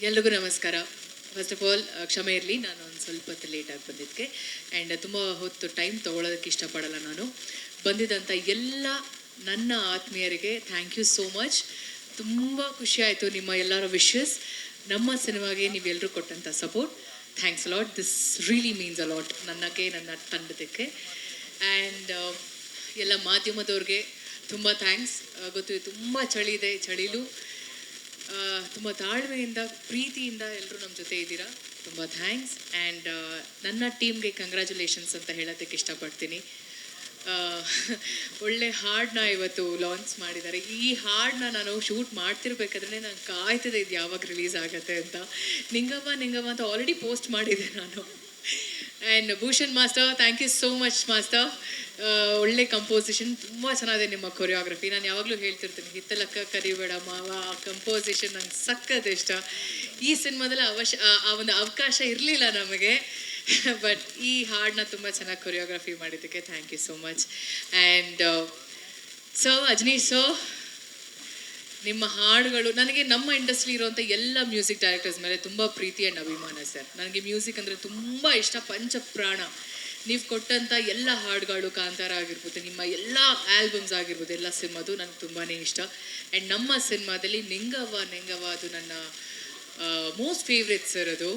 ಎಲ್ರಿಗೂ ನಮಸ್ಕಾರ. First of all ಕ್ಷಮೆ ಇರಲಿ, ನಾನು ಒಂದು ಸ್ವಲ್ಪ ಹೊತ್ತು ಲೇಟಾಗಿ ಬಂದಿದ್ದಕ್ಕೆ. ಆ್ಯಂಡ್ ತುಂಬ ಹೊತ್ತು ಟೈಮ್ ತೊಗೊಳೋದಕ್ಕೆ ಇಷ್ಟಪಡಲ್ಲ ನಾನು. ಬಂದಿದ್ದಂಥ ಎಲ್ಲ ನನ್ನ ಆತ್ಮೀಯರಿಗೆ ಥ್ಯಾಂಕ್ ಯು ಸೋ ಮಚ್. ತುಂಬ ಖುಷಿಯಾಯಿತು ನಿಮ್ಮ ಎಲ್ಲರ ವಿಶಸ್, ನಮ್ಮ ಸಿನಿಮಾಗೆ ನೀವೆಲ್ಲರೂ ಕೊಟ್ಟಂಥ support. Thanks a lot. This really means a lot ನನಗೆ, ನನ್ನ ತಂಡದಕ್ಕೆ. ಆ್ಯಂಡ್ ಎಲ್ಲ ಮಾಧ್ಯಮದವ್ರಿಗೆ ತುಂಬ ಥ್ಯಾಂಕ್ಸ್. ಗೊತ್ತು ತುಂಬ ಚಳಿ ಇದೆ, ಚಳಿಲೂ ತುಂಬ ತಾಳ್ಮೆಯಿಂದ ಪ್ರೀತಿಯಿಂದ ಎಲ್ಲರೂ ನಮ್ಮ ಜೊತೆ ಇದ್ದೀರಾ. ತುಂಬ ಥ್ಯಾಂಕ್ಸ್. ಆ್ಯಂಡ್ ನನ್ನ ಟೀಮ್ಗೆ ಕಂಗ್ರ್ಯಾಚುಲೇಷನ್ಸ್ ಅಂತ ಹೇಳೋದಕ್ಕೆ ಇಷ್ಟಪಡ್ತೀನಿ. ಒಳ್ಳೆ ಹಾಡನ್ನ ಇವತ್ತು ಲಾಂಚ್ ಮಾಡಿದ್ದಾರೆ. ಈ ಹಾಡನ್ನ ನಾನು ಶೂಟ್ ಮಾಡ್ತಿರ್ಬೇಕಾದ್ರೆ ನಾನು ಕಾಯ್ತಿದ್ದೆ ಇದು ಯಾವಾಗ ರಿಲೀಸ್ ಆಗುತ್ತೆ ಅಂತ. ನಿಂಗವ್ವ ಅಂತ ಆಲ್ರೆಡಿ ಪೋಸ್ಟ್ ಮಾಡಿದ್ದೆ ನಾನು. And Bhushan master, thank you so much master. ಒಳ್ಳೆ ಕಂಪೋಸಿಷನ್, ತುಂಬ ಚೆನ್ನಾಗಿದೆ ನಿಮ್ಮ ಕೊರಿಯೋಗ್ರಫಿ. ನಾನು ಯಾವಾಗಲೂ ಹೇಳ್ತಿರ್ತೀನಿ, ಹಿತ್ತಲಕ್ಕ ಕರಿಬೇಡ ಮಾವ, ಆ ಕಂಪೋಸಿಷನ್ ನಂಗೆ ಸಖತ್ ಇಷ್ಟ. ಈ ಸಿನಿಮಾದಲ್ಲಿ ಆ ಒಂದು ಅವಕಾಶ ಇರಲಿಲ್ಲ ನಮಗೆ, ಬಟ್ ಈ ಹಾಡನ್ನ ತುಂಬ ಚೆನ್ನಾಗಿ ಕೊರಿಯೋಗ್ರಫಿ ಮಾಡಿದ್ದಕ್ಕೆ thank you so much. And sir, Ajaneesh sir, ನಿಮ್ಮ ಹಾಡುಗಳು ನನಗೆ ನಮ್ಮ ಇಂಡಸ್ಟ್ರಿ ಇರುವಂಥ ಎಲ್ಲ ಮ್ಯೂಸಿಕ್ ಡೈರೆಕ್ಟರ್ಸ್ ಮೇಲೆ ತುಂಬ ಪ್ರೀತಿ ಆ್ಯಂಡ್ ಅಭಿಮಾನ ಸರ್. ನನಗೆ ಮ್ಯೂಸಿಕ್ ಅಂದರೆ ತುಂಬ ಇಷ್ಟ, ಪಂಚಪ್ರಾಣ. ನೀವು ಕೊಟ್ಟಂಥ ಎಲ್ಲ ಹಾಡುಗಳು, ಕಾಂತಾರ ಆಗಿರ್ಬೋದು, ನಿಮ್ಮ ಎಲ್ಲ ಆಲ್ಬಮ್ಸ್ ಆಗಿರ್ಬೋದು, ಎಲ್ಲ ಸಿನಿಮಾದು ನನಗೆ ತುಂಬಾ ಇಷ್ಟ. ಆ್ಯಂಡ್ ನಮ್ಮ ಸಿನಿಮಾದಲ್ಲಿ ನಿಂಗವ್ವ ಅದು ನನ್ನ ಮೋಸ್ಟ್ ಫೇವ್ರೆಟ್ ಸರ್. ಅದು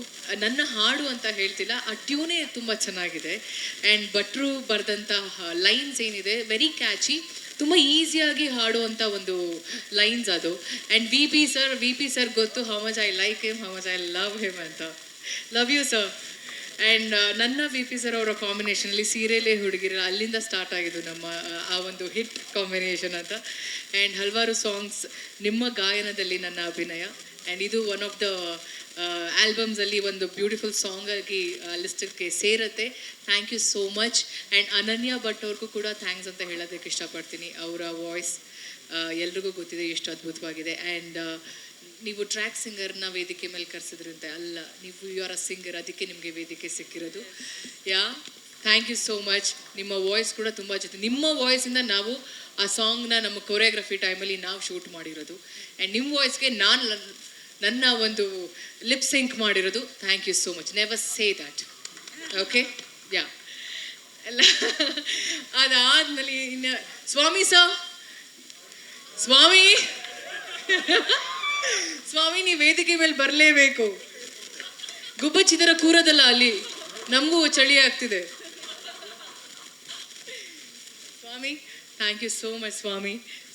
ನನ್ನ ಹಾಡು ಅಂತ ಹೇಳ್ತಿಲ್ಲ, ಆ ಟ್ಯೂನೇ ತುಂಬ ಚೆನ್ನಾಗಿದೆ. ಆ್ಯಂಡ್ ಭಟ್ರು ಬರೆದಂಥ ಲೈನ್ಸ್ ಏನಿದೆ ವೆರಿ ಕ್ಯಾಚಿ, ತುಂಬ ಈಸಿಯಾಗಿ ಹಾಡುವಂಥ ಒಂದು ಲೈನ್ಸ್ ಅದು. ಆ್ಯಂಡ್ ವಿ ಪಿ ಸರ್ ಗೊತ್ತು how much I like him, how much I love him ಅಂತ. Love you sir. ಆ್ಯಂಡ್ ನನ್ನ ವಿ ಪಿ ಸರ್ ಅವರ ಕಾಂಬಿನೇಷನಲ್ಲಿ ಸೀರೆಲೇ ಹುಡುಗಿರ, ಅಲ್ಲಿಂದ ಸ್ಟಾರ್ಟ್ ಆಗಿದ್ದು ನಮ್ಮ ಆ ಒಂದು ಹಿಟ್ ಕಾಂಬಿನೇಷನ್ ಅಂತ. ಆ್ಯಂಡ್ ಹಲವಾರು ಸಾಂಗ್ಸ್ ನಿಮ್ಮ ಗಾಯನದಲ್ಲಿ ನನ್ನ ಅಭಿನಯ. ಆ್ಯಂಡ್ ಇದು ಒನ್ ಆಫ್ ದ ಆಲ್ಬಮ್ಸಲ್ಲಿ ಒಂದು ಬ್ಯೂಟಿಫುಲ್ ಸಾಂಗ್ ಆಗಿ ಲಿಸ್ಟಕ್ಕೆ ಸೇರುತ್ತೆ. Thank you so much. And Ananya Bhat ಅವ್ರಿಗೂ ಕೂಡ ಥ್ಯಾಂಕ್ಸ್ ಅಂತ ಹೇಳೋದಕ್ಕೆ ಇಷ್ಟಪಡ್ತೀನಿ. ಅವರ ವಾಯ್ಸ್ ಎಲ್ರಿಗೂ ಗೊತ್ತಿದೆ ಎಷ್ಟು ಅದ್ಭುತವಾಗಿದೆ. ಆ್ಯಂಡ್ ನೀವು ಟ್ರ್ಯಾಕ್ ಸಿಂಗರ್ನ ವೇದಿಕೆ ಮೇಲೆ ಕರೆಸಿದ್ರಂತೆ, ಅಲ್ಲ, ನೀವು ಯು ಆರ್ ಅ ಸಿಂಗರ್, ಅದಕ್ಕೆ ನಿಮಗೆ ವೇದಿಕೆ ಸಿಕ್ಕಿರೋದು. Thank you so much. ನಿಮ್ಮ ವಾಯ್ಸ್ ಕೂಡ ತುಂಬ ಜೊತೆ, ನಿಮ್ಮ ವಾಯ್ಸಿಂದ ನಾವು ಆ ಸಾಂಗ್ನ ನಮ್ಮ ಕೊರಿಯೋಗ್ರಫಿ ಟೈಮಲ್ಲಿ ನಾವು ಶೂಟ್ ಮಾಡಿರೋದು. ಆ್ಯಂಡ್ ನಿಮ್ಮ ವಾಯ್ಸ್ಗೆ ನನ್ನ ಒಂದು ಲಿಪ್ ಸಿಂಕ್ ಮಾಡಿರೋದು. Thank you so much. Never say that. Okay, ಎಲ್ಲ ಅದಾದ್ಮೇಲೆ ಇನ್ನು ಸ್ವಾಮಿ ಸರ್, ಸ್ವಾಮಿ ನೀವು ವೇದಿಕೆ ಮೇಲೆ ಬರಲೇಬೇಕು. ಗುಬ್ಬಚ್ಚಿದರ ಕೂರೋದಲ್ಲ ಅಲ್ಲಿ, ನಮಗೂ ಚಳಿ ಆಗ್ತಿದೆ. ಸ್ವಾಮಿ, ಥ್ಯಾಂಕ್ ಯು ಸೋ ಮಚ್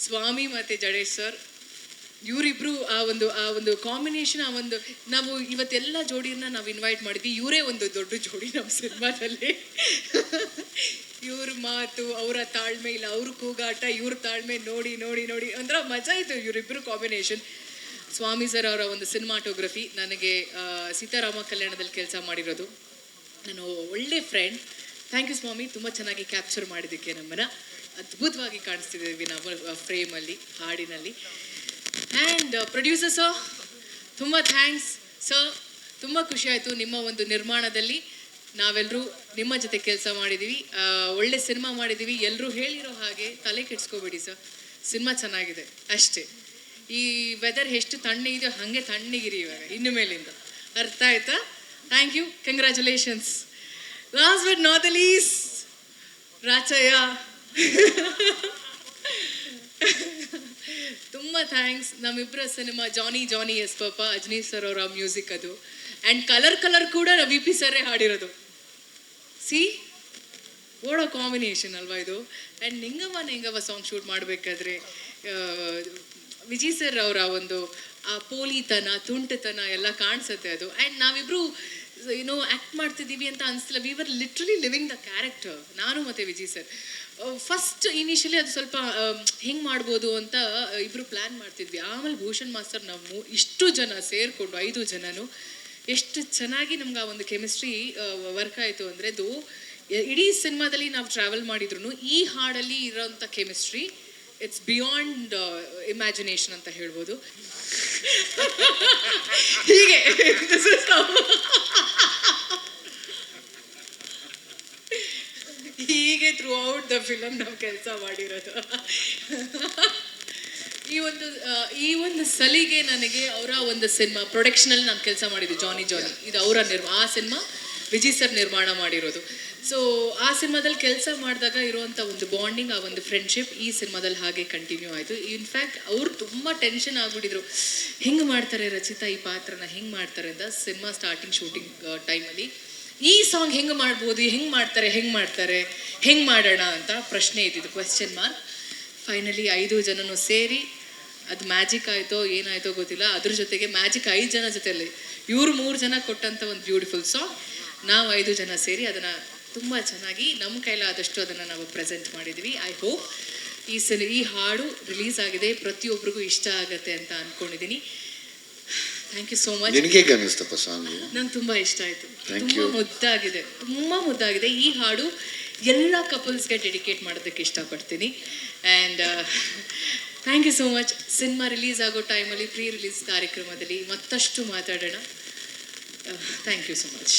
ಸ್ವಾಮಿ ಮತ್ತು ಜಡೇಶ್ ಸರ್, ಇವರಿಬ್ರು ಆ ಒಂದು ಕಾಂಬಿನೇಷನ್, ನಾವು ಇವತ್ತೆಲ್ಲ ಜೋಡಿಯನ್ನ ನಾವು ಇನ್ವೈಟ್ ಮಾಡಿದ್ವಿ. ಇವರೇ ಒಂದು ದೊಡ್ಡ ಜೋಡಿ ನಮ್ಮ ಸಿನಿಮಾದಲ್ಲಿ. ಇವ್ರ ಮಾತು, ಅವರ ತಾಳ್ಮೆ, ಇಲ್ಲ ಅವ್ರ ಕೂಗಾಟ, ಇವ್ರ ತಾಳ್ಮೆ ನೋಡಿ ಅಂದ್ರೆ ಮಜಾ ಇತ್ತು ಇವರಿಬ್ರು ಕಾಂಬಿನೇಷನ್. ಸ್ವಾಮಿ ಸರ್ ಅವರ ಒಂದು ಸಿನಿಮಾಟೋಗ್ರಫಿ, ನನಗೆ ಸೀತಾರಾಮ ಕಲ್ಯಾಣದಲ್ಲಿ ಕೆಲಸ ಮಾಡಿರೋದು, ನಾನು ಒಳ್ಳೆ ಫ್ರೆಂಡ್. ಥ್ಯಾಂಕ್ ಯು ಸ್ವಾಮಿ, ತುಂಬ ಚೆನ್ನಾಗಿ ಕ್ಯಾಪ್ಚರ್ ಮಾಡಿದ್ದಕ್ಕೆ ನಮ್ಮನ್ನು ಅದ್ಭುತವಾಗಿ ಕಾಣಿಸ್ತಿದ್ದೀವಿ ನಾವು ಫ್ರೇಮಲ್ಲಿ, ಹಾಡಿನಲ್ಲಿ. ಆ್ಯಂಡ್ ಪ್ರೊಡ್ಯೂಸರ್ ಸರ್, ತುಂಬ ಥ್ಯಾಂಕ್ಸ್ ಸರ್. ತುಂಬ ಖುಷಿಯಾಯಿತು ನಿಮ್ಮ ಒಂದು ನಿರ್ಮಾಣದಲ್ಲಿ ನಾವೆಲ್ಲರೂ ನಿಮ್ಮ ಜೊತೆ ಕೆಲಸ ಮಾಡಿದ್ದೀವಿ. ಒಳ್ಳೆ ಸಿನಿಮಾ ಮಾಡಿದ್ದೀವಿ. ಎಲ್ಲರೂ ಹೇಳಿರೋ ಹಾಗೆ ತಲೆ ಕೆಡ್ಸ್ಕೋಬೇಡಿ ಸರ್, ಸಿನಿಮಾ ಚೆನ್ನಾಗಿದೆ ಅಷ್ಟೇ. ಈ ವೆದರ್ ಎಷ್ಟು ತಣ್ಣಗಿದೆಯೋ ಹಾಗೆ ತಣ್ಣಗಿರಿ ಇವಾಗ ಇನ್ನು ಮೇಲಿಂದ, ಅರ್ಥ ಆಯ್ತಾ? Thank you, congratulations. Last but not the least, Rachaiah, ತುಂಬ ಥ್ಯಾಂಕ್ಸ್. ನಮ್ಮಿಬ್ಬರ cinema Johnny yes papa, Ajaneesh sir ಅವರ ಮ್ಯೂಸಿಕ್ ಅದು. ಆ್ಯಂಡ್ ಕಲರ್ ಕೂಡ ವಿ ಪಿ ಸರ್ರೇ ಹಾಡಿರೋದು. ಸಿ ಓಡೋ ಕಾಂಬಿನೇಷನ್ ಅಲ್ವಾ ಇದು. ಆ್ಯಂಡ್ ನಿಂಗವ್ವ ಸಾಂಗ್ ಶೂಟ್ ಮಾಡಬೇಕಾದ್ರೆ ವಿಜಯ್ ಸರ್ ಅವರ ಒಂದು ಆ ಪೋಲಿತನ, ತುಂಟತನ ಎಲ್ಲ ಕಾಣಿಸುತ್ತೆ ಅದು. ಆ್ಯಂಡ್ ನಾವಿಬ್ರು ಆ್ಯಕ್ಟ್ ಮಾಡ್ತಿದ್ದೀವಿ ಅಂತ ಅನಿಸ್ತಿಲ್ಲ, we were literally living the character, ನಾನು ಮತ್ತು ವಿಜಯ್ ಸರ್. ಫಸ್ಟ್ ಇನಿಷಿಯಲಿ ಅದು ಸ್ವಲ್ಪ ಹೆಂಗೆ ಮಾಡ್ಬೋದು ಅಂತ ಇಬ್ಬರು ಪ್ಲ್ಯಾನ್ ಮಾಡ್ತಿದ್ವಿ. ಆಮೇಲೆ ಭೂಷಣ್ ಮಾಸ್ಟರ್ ನಾವು ಇಷ್ಟು ಜನ ಸೇರಿಕೊಂಡು 5 ಜನನು ಎಷ್ಟು ಚೆನ್ನಾಗಿ ನಮ್ಗೆ ಆ ಒಂದು ಕೆಮಿಸ್ಟ್ರಿ ವರ್ಕ್ ಆಯಿತು ಅಂದರೆ, ಅದು ಇಡೀ ಸಿನಿಮಾದಲ್ಲಿ ನಾವು ಟ್ರಾವೆಲ್ ಮಾಡಿದ್ರು ಈ ಹಾಡಲ್ಲಿ ಇರೋಂಥ ಕೆಮಿಸ್ಟ್ರಿ ಇಟ್ಸ್ ಬಿಯಾಂಡ್ ಇಮ್ಯಾಜಿನೇಷನ್ ಅಂತ ಹೇಳ್ಬೋದು. ಹೀಗೆ ಹೀಗೆ ಥ್ರೂ ಔಟ್ ದ ಫಿಲಮ್ ನಾವು ಕೆಲಸ ಮಾಡಿರೋದು. ಈ ಒಂದು ಸಲಿಗೆ ನನಗೆ ಅವರ ಒಂದು ಸಿನಿಮಾ ಪ್ರೊಡಕ್ಷನಲ್ಲಿ ನಾನು ಕೆಲಸ ಮಾಡಿದ್ದು ಜಾನಿ ಇದು ಅವರ ಆ ಸಿನಿಮಾ ವಿಜಯ್ ಸರ್ ನಿರ್ಮಾಣ ಮಾಡಿರೋದು. ಸೊ ಆ ಸಿನಿಮಾದಲ್ಲಿ ಕೆಲಸ ಮಾಡಿದಾಗ ಇರುವಂಥ ಒಂದು ಬಾಂಡಿಂಗ್, ಆ ಒಂದು ಫ್ರೆಂಡ್ಶಿಪ್ ಈ ಸಿನಿಮಾದಲ್ಲಿ ಹಾಗೆ ಕಂಟಿನ್ಯೂ ಆಯಿತು. ಇನ್ಫ್ಯಾಕ್ಟ್ ಅವ್ರು ತುಂಬ ಟೆನ್ಷನ್ ಆಗಿಬಿಟ್ಟಿದ್ರು, ಹೆಂಗೆ ಮಾಡ್ತಾರೆ ರಚಿತಾ ಈ ಪಾತ್ರನ, ಹೆಂಗೆ ಮಾಡ್ತಾರೆ ಅಂತ. ಸಿನಿಮಾ ಸ್ಟಾರ್ಟಿಂಗ್ ಶೂಟಿಂಗ್ ಟೈಮಲ್ಲಿ ಈ ಸಾಂಗ್ ಹೆಂಗೆ ಮಾಡ್ಬೋದು, ಹೆಂಗೆ ಮಾಡ್ತಾರೆ ಹೆಂಗೆ ಮಾಡೋಣ ಅಂತ ಪ್ರಶ್ನೆ ಇದ್ದಿದ್ದು, ಕ್ವೆಶ್ಚನ್ ಮಾರ್ಕ್. ಫೈನಲಿ 5 ಜನನೂ ಸೇರಿ ಅದು ಮ್ಯಾಜಿಕ್ ಆಯಿತೋ ಏನಾಯಿತೋ ಗೊತ್ತಿಲ್ಲ. ಅದ್ರ ಜೊತೆಗೆ ಮ್ಯಾಜಿಕ್ 5 ಜನ ಜೊತೆಯಲ್ಲಿ ಇವರು 3 ಜನ ಕೊಟ್ಟಂಥ ಒಂದು ಬ್ಯೂಟಿಫುಲ್ ಸಾಂಗ್, ನಾವು 5 ಜನ ಸೇರಿ ಅದನ್ನು ತುಂಬ ಚೆನ್ನಾಗಿ ನಮ್ಮ ಕೈಲಾದಷ್ಟು ಅದನ್ನು ನಾವು ಪ್ರೆಸೆಂಟ್ ಮಾಡಿದ್ವಿ. ಐ ಹೋಪ್ ಈ ಹಾಡು ರಿಲೀಸ್ ಆಗಿದೆ, ಪ್ರತಿಯೊಬ್ಬರಿಗೂ ಇಷ್ಟ ಆಗುತ್ತೆ ಅಂತ ಅಂದ್ಕೊಂಡಿದ್ದೀನಿ. Thank you so much. ನಂಗೆ ತುಂಬ ಇಷ್ಟ ಆಯಿತು, ತುಂಬ ಮುದ್ದಾಗಿದೆ. ಈ ಹಾಡು ಎಲ್ಲ ಕಪಲ್ಸ್ಗೆ ಡೆಡಿಕೇಟ್ ಮಾಡೋದಕ್ಕೆ ಇಷ್ಟಪಡ್ತೀನಿ. And thank you so much. Cinema release ಆಗೋ ಟೈಮಲ್ಲಿ ಪ್ರೀ ರಿಲೀಸ್ ಕಾರ್ಯಕ್ರಮದಲ್ಲಿ ಮತ್ತಷ್ಟು ಮಾತಾಡೋಣ. Thank you so much.